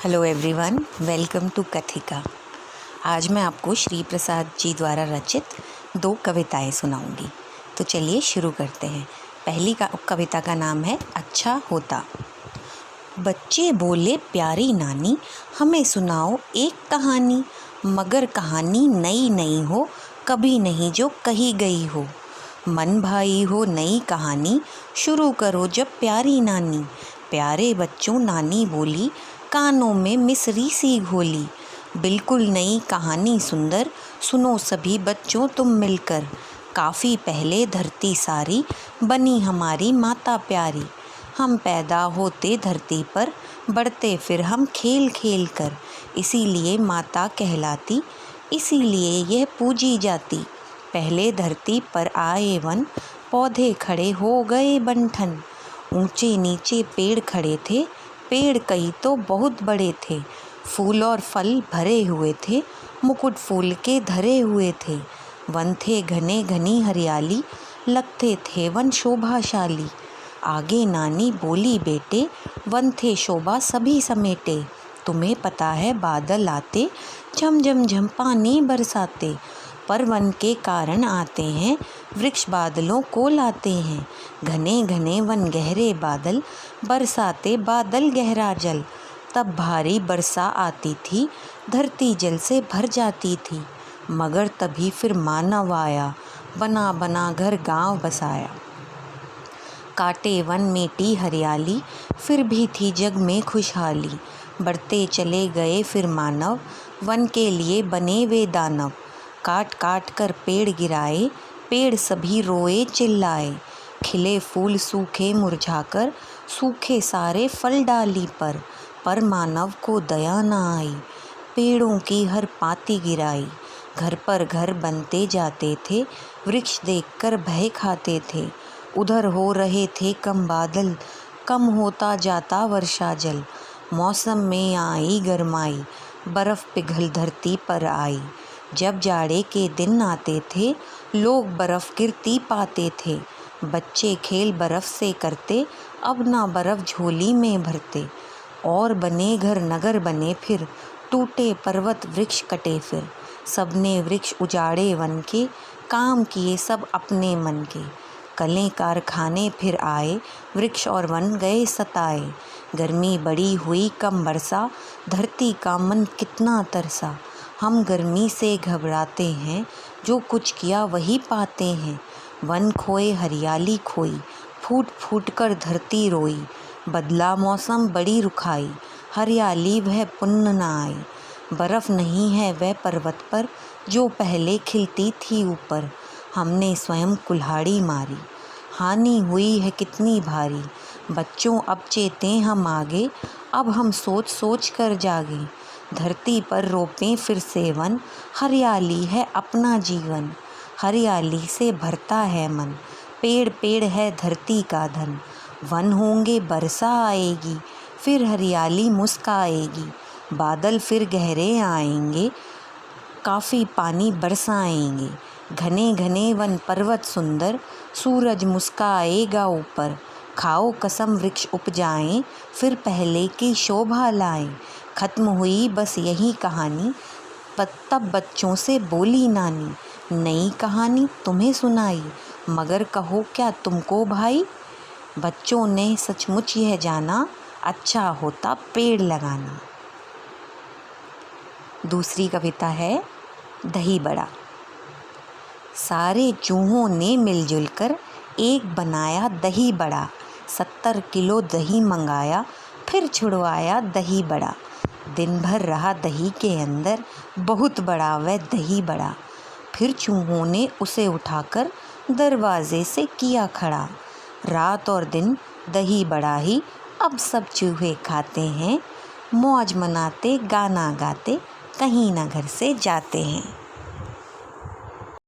Hello everyone, welcome to Kathika. आज मैं आपको श्री प्रसाद जी द्वारा रचित 2 कविताएं सुनाऊंगी। तो चलिए शुरू करते हैं। पहली कविता का नाम है अच्छा होता। बच्चे बोले प्यारी नानी, हमें सुनाओ एक कहानी, मगर कहानी नई नई हो, कभी नहीं जो कही गई हो। मन भाई हो नई कहानी, शुरू करो जब प्यारी नानी। प्यारे बच्चों नानी बोली, कानों में मिसरी सी घोली। बिल्कुल नई कहानी सुंदर, सुनो सभी बच्चों तुम मिलकर। काफ़ी पहले धरती सारी, बनी हमारी माता प्यारी। हम पैदा होते धरती पर, बढ़ते फिर हम खेल खेल कर। इसीलिए माता कहलाती, इसीलिए यह पूजी जाती। पहले धरती पर आए वन, पौधे खड़े हो गए बंठन। ऊंचे नीचे पेड़ खड़े थे, पेड़ कई तो बहुत बड़े थे। फूल और फल भरे हुए थे, मुकुट फूल के धरे हुए थे। वन थे घने घनी हरियाली, लगते थे वन शोभाशाली। आगे नानी बोली बेटे, वन थे शोभा सभी समेटे। तुम्हें पता है बादल आते, झम झम झम पानी बरसाते। पर वन के कारण आते हैं, वृक्ष बादलों को लाते हैं। घने घने वन गहरे बादल, बरसाते बादल गहरा जल। तब भारी बरसा आती थी, धरती जल से भर जाती थी। मगर तभी फिर मानव आया, बना बना घर गांव बसाया। काटे वन मेटी हरियाली, फिर भी थी जग में खुशहाली। बढ़ते चले गए फिर मानव, वन के लिए बने वे दानव। काट काट कर पेड़ गिराए, पेड़ सभी रोए चिल्लाए। खिले फूल सूखे मुरझाकर, सूखे सारे फल डाली पर मानव को दया न आई। पेड़ों की हर पाती गिराई। घर पर घर बनते जाते थे, वृक्ष देखकर भय खाते थे। उधर हो रहे थे कम बादल, कम होता जाता वर्षा जल। मौसम में आई गरमाई, बर्फ़ पिघल धरती पर आई। जब जाड़े के दिन आते थे, लोग बर्फ़ गिरती पाते थे। बच्चे खेल बर्फ़ से करते, अब ना बर्फ़ झोली में भरते। और बने घर नगर बने फिर, टूटे पर्वत वृक्ष कटे फिर। सबने वृक्ष उजाड़े वन के, काम किए सब अपने मन के। कलें कारखाने फिर आए, वृक्ष और वन गए सताए। गर्मी बड़ी हुई कम बरसा, धरती का मन कितना तरसा। हम गर्मी से घबराते हैं, जो कुछ किया वही पाते हैं। वन खोए हरियाली खोई, फूट फूट कर धरती रोई। बदला मौसम बड़ी रुखाई, हरियाली वह पुण्य न आई। बर्फ़ नहीं है वह पर्वत पर, जो पहले खिलती थी ऊपर। हमने स्वयं कुल्हाड़ी मारी, हानि हुई है कितनी भारी। बच्चों अब चेतें हम आगे, अब हम सोच सोच कर जागे। धरती पर रोपें फिर से वन, हरियाली है अपना जीवन। हरियाली से भरता है मन, पेड़ पेड़ है धरती का धन। वन होंगे बरसा आएगी, फिर हरियाली मुस्काएगी। बादल फिर गहरे आएंगे, काफ़ी पानी बरसाएंगे। घने घने वन पर्वत सुंदर, सूरज मुस्काएगा ऊपर। खाओ कसम वृक्ष उपजाएं, फिर पहले की शोभा लाएं। खत्म हुई बस यही कहानी, तब बच्चों से बोली नानी। नई कहानी तुम्हें सुनाई, मगर कहो क्या तुमको भाई। बच्चों ने सचमुच यह जाना, अच्छा होता पेड़ लगाना। दूसरी कविता है दही बड़ा। सारे चूहों ने मिलजुल कर एक बनाया दही बड़ा। 70 किलो दही मंगाया, फिर छुड़वाया दही बड़ा। दिन भर रहा दही के अंदर, बहुत बड़ा वह दही बड़ा। फिर चूहों ने उसे उठाकर दरवाजे से किया खड़ा। रात और दिन दही बड़ा ही अब सब चूहे खाते हैं। मौज मनाते गाना गाते, कहीं ना घर से जाते हैं।